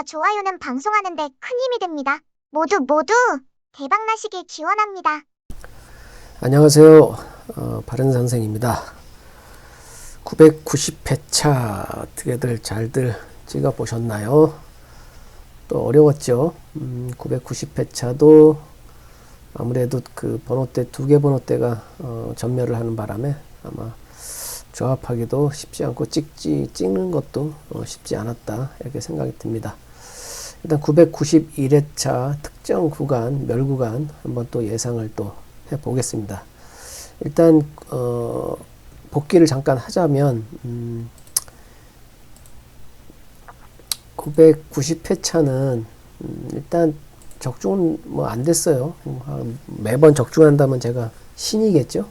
좋아요는 방송하는데 큰 힘이 됩니다. 모두 대박나시길 기원합니다. 안녕하세요. 바른선생입니다. 990회차 어떻게들 잘들 찍어보셨나요? 또 어려웠죠. 990회차도 아무래도 그 번호대, 두 개 번호대가 전멸을 하는 바람에 아마 조합하기도 쉽지 않고 찍는 것도 쉽지 않았다, 이렇게 생각이 듭니다. 일단 991회차 특정 구간, 멸 구간 한번 또 예상을 또 해보겠습니다. 일단 복기를 잠깐 하자면 990회차는 일단 적중은 뭐 안 됐어요. 매번 적중한다면 제가 신이겠죠.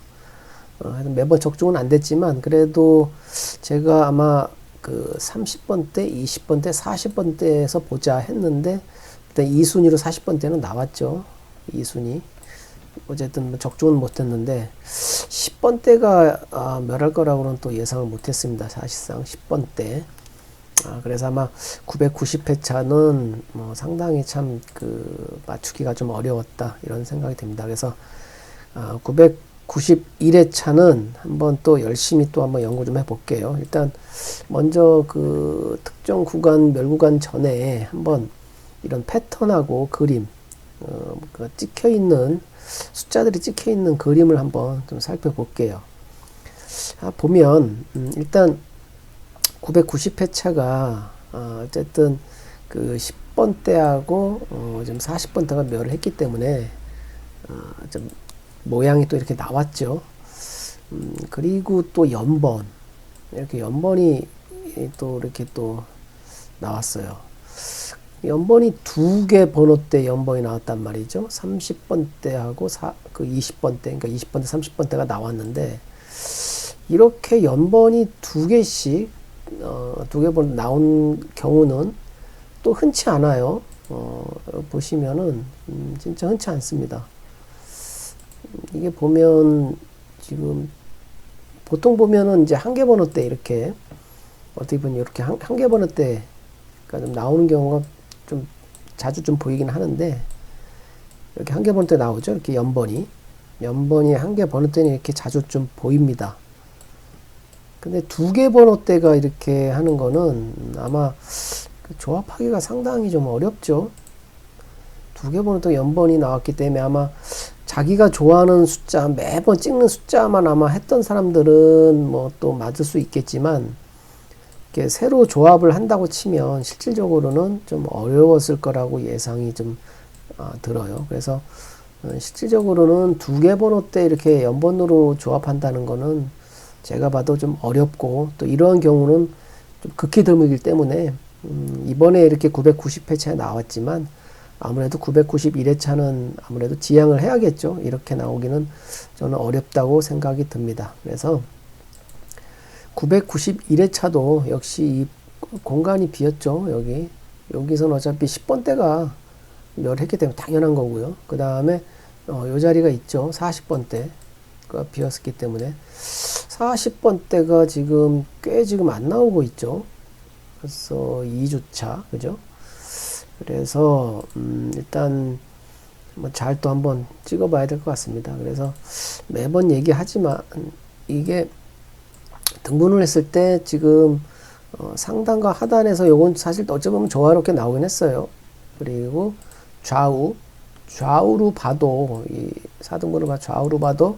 매번 적중은 안 됐지만 그래도 제가 아마 그 30번대, 20번대, 40번대에서 보자 했는데 일단 2순위로 40번대는 나왔죠. 2순위. 어쨌든 뭐 적중은 못했는데 10번대가 멸할 거라고는 또 예상을 못했습니다. 사실상 10번대. 그래서 아마 990회차는 뭐 상당히 참 그 맞추기가 좀 어려웠다, 이런 생각이 듭니다. 그래서 991회차는 한번 또 열심히 또 한번 연구 좀 해볼게요. 일단 먼저 그 특정 구간, 멸 구간 전에 한번 이런 패턴하고 그림, 그 찍혀있는 숫자들이 찍혀있는 그림을 한번 좀 살펴볼게요. 보면 일단 990회차가 어쨌든 그 10번대하고 지금 40번대가 멸을 했기 때문에 좀 모양이 또 이렇게 나왔죠. 그리고 또 연번, 이렇게 연번이 또 이렇게 또 나왔어요. 연번이 두 개 번호대 연번이 나왔단 말이죠. 30번대하고 그 20번대, 그러니까 20번대, 30번대가 나왔는데 이렇게 연번이 두 개씩 두 개 번 나온 경우는 또 흔치 않아요. 보시면은 진짜 흔치 않습니다. 이게 보면 지금 보통 보면은 이제 한 개 번호대 이렇게 어떻게 보면 이렇게 한 개 번호대가 좀 나오는 경우가 좀 자주 좀 보이긴 하는데 이렇게 한 개 번호대 나오죠. 이렇게 연번이 한 개 번호대는 이렇게 자주 좀 보입니다. 근데 두 개 번호대가 이렇게 하는 거는 아마 조합하기가 상당히 좀 어렵죠. 두 개 번호대 연번이 나왔기 때문에 아마 자기가 좋아하는 숫자, 매번 찍는 숫자만 아마 했던 사람들은 뭐 또 맞을 수 있겠지만 이렇게 새로 조합을 한다고 치면 실질적으로는 좀 어려웠을 거라고 예상이 좀 들어요. 그래서 실질적으로는 두 개 번호대 이렇게 연번으로 조합한다는 거는 제가 봐도 좀 어렵고, 또 이러한 경우는 좀 극히 드물기 때문에 이번에 이렇게 990회차에 나왔지만 아무래도 991회차는 아무래도 지양을 해야겠죠. 이렇게 나오기는 저는 어렵다고 생각이 듭니다. 그래서 991회차도 역시 이 공간이 비었죠. 여기서는 어차피 10번대가 멸했기 때문에 당연한 거고요. 그 다음에 요 자리가 있죠. 40번대가 비었기 때문에 40번대가 지금 꽤 지금 안 나오고 있죠. 그래서 2주차, 그죠? 그래서 일단 뭐 잘 또 한번 찍어봐야 될 것 같습니다. 그래서 매번 얘기하지만 이게 등분을 했을 때 지금 상단과 하단에서 요건 사실 어찌 보면 조화롭게 나오긴 했어요. 그리고 좌우로 봐도 이 4등분을 좌우로 봐도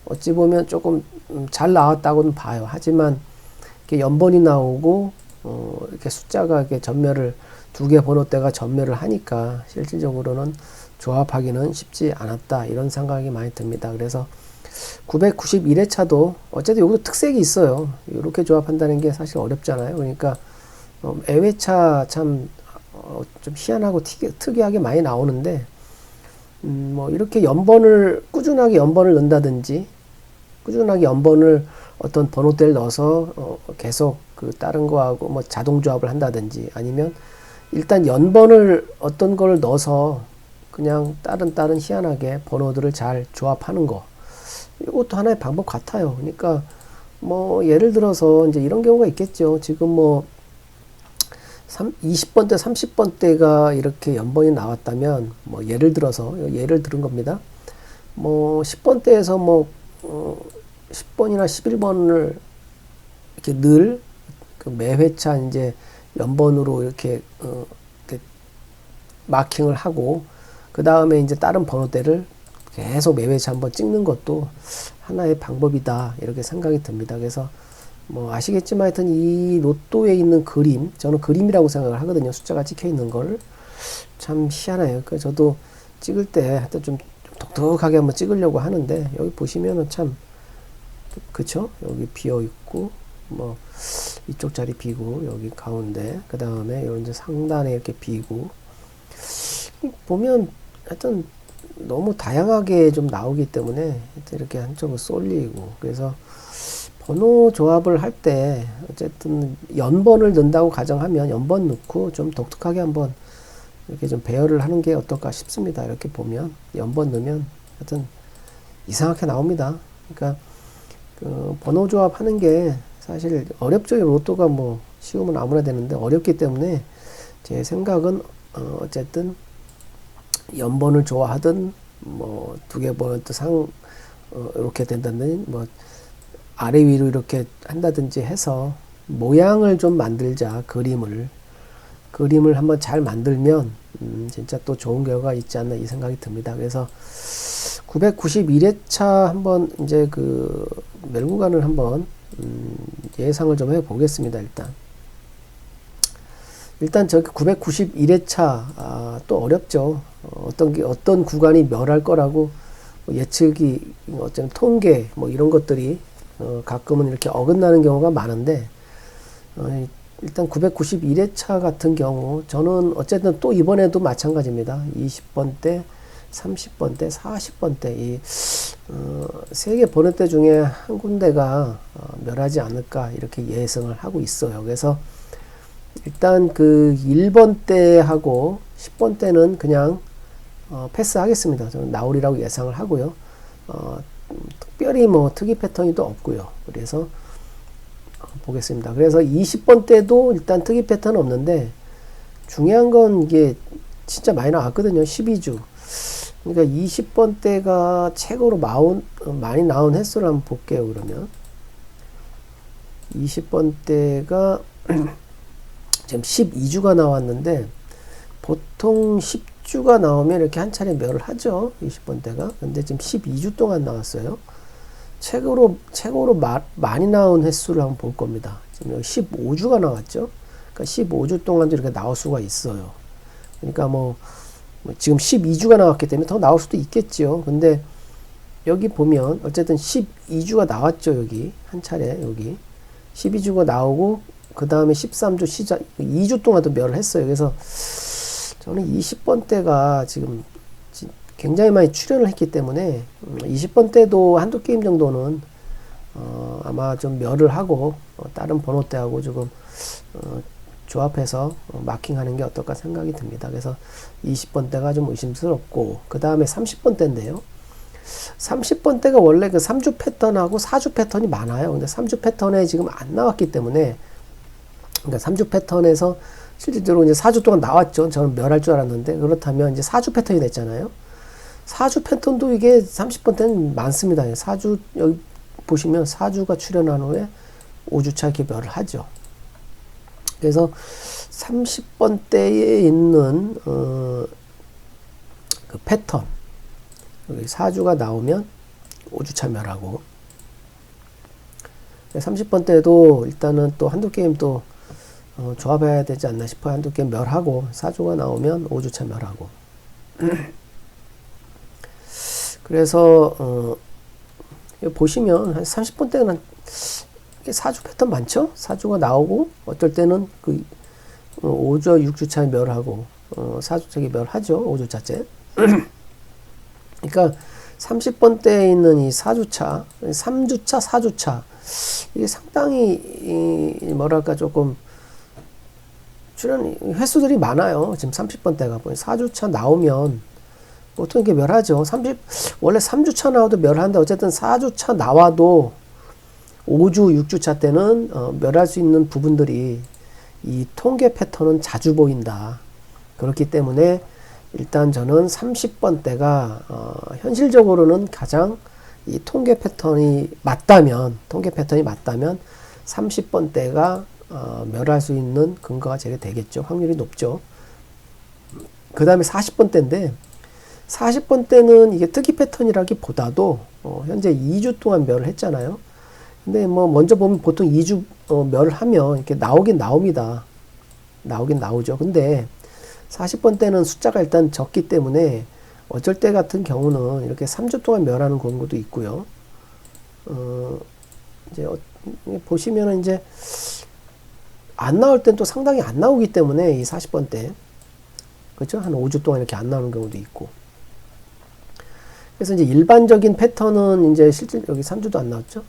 어찌 보면 조금 잘 나왔다고는 봐요. 하지만 이렇게 연번이 나오고 이렇게 숫자가 이렇게 전멸을 두 개 번호대가 전멸을 하니까 실질적으로는 조합하기는 쉽지 않았다, 이런 생각이 많이 듭니다. 그래서 991회차도 어쨌든 여기도 특색이 있어요. 이렇게 조합한다는 게 사실 어렵잖아요. 그러니까 애회차 참 좀 희한하고 특이하게 많이 나오는데 뭐 이렇게 연번을 꾸준하게 연번을 넣는다든지 꾸준하게 연번을 어떤 번호대를 넣어서 계속 그 다른 거하고 뭐 자동 조합을 한다든지, 아니면 일단 연번을 어떤 걸 넣어서 그냥 다른 희한하게 번호들을 잘 조합하는 거, 이것도 하나의 방법 같아요. 그러니까 뭐 예를 들어서 이제 이런 경우가 있겠죠. 지금 뭐 20번대, 30번대가 이렇게 연번이 나왔다면, 뭐, 예를 들어서, 예를 들은 겁니다. 뭐, 10번대에서 뭐, 10번이나 11번을 이렇게 늘, 그 매 회차 이제 연번으로 이렇게, 이렇게 마킹을 하고, 그 다음에 이제 다른 번호대를 계속 매 회차 한번 찍는 것도 하나의 방법이다. 이렇게 생각이 듭니다. 그래서, 뭐 아시겠지만 하여튼 이 로또에 있는 그림, 저는 그림이라고 생각을 하거든요. 숫자가 찍혀 있는 걸. 참 희한해요. 그 저도 찍을 때 하여튼 좀 독특하게 한번 찍으려고 하는데, 여기 보시면은 참, 그쵸? 여기 비어 있고, 뭐 이쪽 자리 비고, 여기 가운데, 그 다음에 이제 상단에 이렇게 비고, 보면 하여튼 너무 다양하게 좀 나오기 때문에 이렇게 한쪽으로 쏠리고, 그래서 번호 조합을 할 때 어쨌든 연번을 넣는다고 가정하면 연번 넣고 좀 독특하게 한번 이렇게 좀 배열을 하는 게 어떨까 싶습니다. 이렇게 보면 연번 넣으면 하여튼 이상하게 나옵니다. 그러니까 그 번호 조합하는 게 사실 어렵죠. 로또가 뭐 쉬우면 아무나 되는데 어렵기 때문에 제 생각은 어쨌든 연번을 좋아하든 뭐 두 개 번호도 이렇게 된다는 뭐 아래 위로 이렇게 한다든지 해서 모양을 좀 만들자. 그림을 한번 잘 만들면 진짜 또 좋은 결과가 있지 않나 이 생각이 듭니다. 그래서 991회차 한번 이제 그 멸구간을 한번 예상을 좀 해보겠습니다. 일단 저기 991회차 또 어렵죠. 어떤 구간이 멸할 거라고 예측이 어쩌면 통계 뭐 이런 것들이 가끔은 이렇게 어긋나는 경우가 많은데, 일단 991회차 같은 경우 저는 어쨌든 또 이번에도 마찬가지입니다. 20번대, 30번대, 40번대 이 세 개 번호대 중에 한 군데가 멸하지 않을까 이렇게 예상을 하고 있어요. 그래서 일단 그 1번대하고 10번대는 그냥 패스하겠습니다. 저는 나오리라고 예상을 하고요. 특별히 뭐 특이 패턴이 또 없고요. 그래서 보겠습니다. 그래서 20번대도 일단 특이 패턴은 없는데, 중요한 건 이게 진짜 많이 나왔거든요. 12주. 그러니까 20번대가 최고로 많이 나온 횟수를 한번 볼게요. 그러면 20번대가 지금 12주가 나왔는데, 보통 10주가 나오면 이렇게 한 차례 멸을 하죠. 20번대가. 근데 지금 12주 동안 나왔어요. 최고로 많이 나온 횟수를 한번 볼 겁니다. 지금 여기 15주가 나왔죠. 그러니까 15주 동안도 이렇게 나올 수가 있어요. 그러니까 뭐 지금 12주가 나왔기 때문에 더 나올 수도 있겠죠. 근데 여기 보면 어쨌든 12주가 나왔죠. 여기 한 차례 여기 12주가 나오고, 그 다음에 13주 시작 2주 동안도 멸을 했어요. 그래서 저는 20번대가 지금 굉장히 많이 출연을 했기 때문에 20번대도 한두 게임 정도는 아마 좀 멸을 하고 다른 번호대하고 조금 조합해서 마킹하는 게 어떨까 생각이 듭니다. 그래서 20번대가 좀 의심스럽고, 그 다음에 30번대인데요. 30번대가 원래 그 3주 패턴하고 4주 패턴이 많아요. 근데 3주 패턴에 지금 안 나왔기 때문에, 그러니까 3주 패턴에서 실질적으로 이제 4주 동안 나왔죠. 저는 멸할 줄 알았는데, 그렇다면 이제 4주 패턴이 됐잖아요. 4주 패턴도 이게 30번대는 많습니다. 4주, 여기 보시면 4주가 출연한 후에 5주차 이렇게 멸을 하죠. 그래서 30번대에 있는, 그 패턴. 여기 4주가 나오면 5주차 멸하고, 30번대도 일단은 또 한두 게임 또 조합해야 되지 않나 싶어요. 한두 게임 멸하고 4주가 나오면 5주차 멸하고. 그래서 보시면 한 30번대는 4주 패턴 많죠? 4주가 나오고 어떨 때는 그 5주, 6주차 멸하고 4주차게 멸하죠. 5주차째. 그러니까 30번대에 있는 이 4주차, 3주차, 4주차 이게 상당히 뭐랄까 조금 출연 횟수들이 많아요. 지금 30번대가 4주차 나오면 보통 이렇게 멸하죠. 원래 3주차 나와도 멸하는데 어쨌든 4주차 나와도 5주, 6주차 때는 멸할 수 있는 부분들이 이 통계 패턴은 자주 보인다. 그렇기 때문에 일단 저는 30번대가 현실적으로는 가장 이 통계 패턴이 맞다면 30번대가 멸할 수 있는 근거가 제일 되겠죠. 확률이 높죠. 그 다음에 40번대인데 40번대는 이게 특이 패턴이라기보다도 현재 2주 동안 멸을 했잖아요. 근데 뭐 먼저 보면 보통 2주 멸을 하면 이렇게 나오긴 나옵니다. 나오긴 나오죠. 근데 40번대는 숫자가 일단 적기 때문에 어쩔 때 같은 경우는 이렇게 3주 동안 멸하는 경우도 있고요. 이제 보시면은 이제 안 나올 땐 또 상당히 안 나오기 때문에 이 40번대 그렇죠? 한 5주 동안 이렇게 안 나오는 경우도 있고. 그래서 이제 일반적인 패턴은 이제 실제 여기 3주도 안 나왔죠.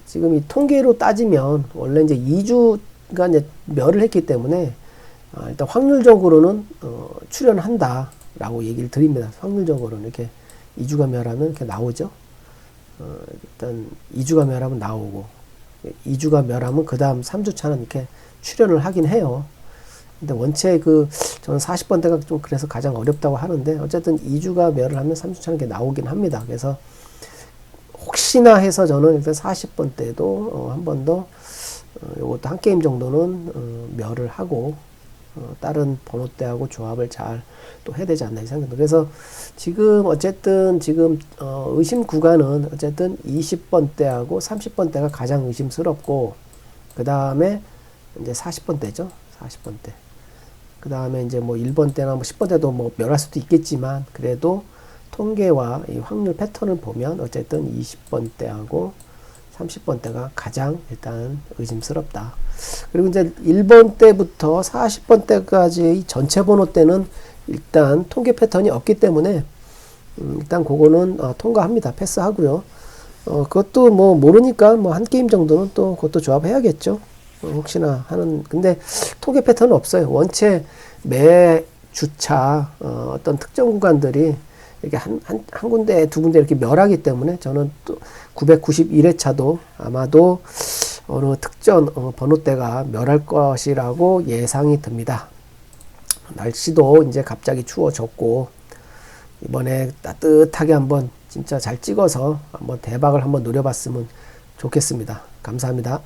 지금 이 통계로 따지면 원래 이제 2주가 이제 멸을 했기 때문에 일단 확률적으로는 출현한다라고 얘기를 드립니다. 확률적으로는 이렇게 2주가 멸하면 이렇게 나오죠. 일단 2주가 멸하면 나오고 2주가 멸하면 그 다음 3주 차는 이렇게 출현을 하긴 해요. 근데 원체 저는 40번대가 좀 그래서 가장 어렵다고 하는데 어쨌든 2주가 멸을 하면 3주 차는 게 나오긴 합니다. 그래서 혹시나 해서 저는 일단 40번대도 한 번 더 요것도 한 게임 정도는 멸을 하고 다른 번호대하고 조합을 잘 또 해야 되지 않나 이 생각합니다. 그래서 지금 어쨌든 의심 구간은 어쨌든 20번대하고 30번대가 가장 의심스럽고 그 다음에 이제 40번대죠. 40번대. 그 다음에 이제 뭐 1번대나 뭐 10번대도 뭐 멸할 수도 있겠지만 그래도 통계와 이 확률 패턴을 보면 어쨌든 20번대하고 30번대가 가장 일단 의심스럽다. 그리고 이제 1번대부터 40번대까지의 전체 번호 때는 일단 통계 패턴이 없기 때문에 일단 그거는 통과합니다. 패스하고요. 그것도 뭐 모르니까 뭐 한 게임 정도는 또 그것도 조합해야겠죠. 혹시나 하는 근데 통계 패턴은 없어요. 원체 매 주차 어떤 특정 구간들이 이렇게 한 군데 두 군데 이렇게 멸하기 때문에 저는 또 991회차도 아마도 어느 특정 번호대가 멸할 것이라고 예상이 듭니다. 날씨도 이제 갑자기 추워졌고 이번에 따뜻하게 한번 진짜 잘 찍어서 한번 대박을 한번 노려봤으면 좋겠습니다. 감사합니다.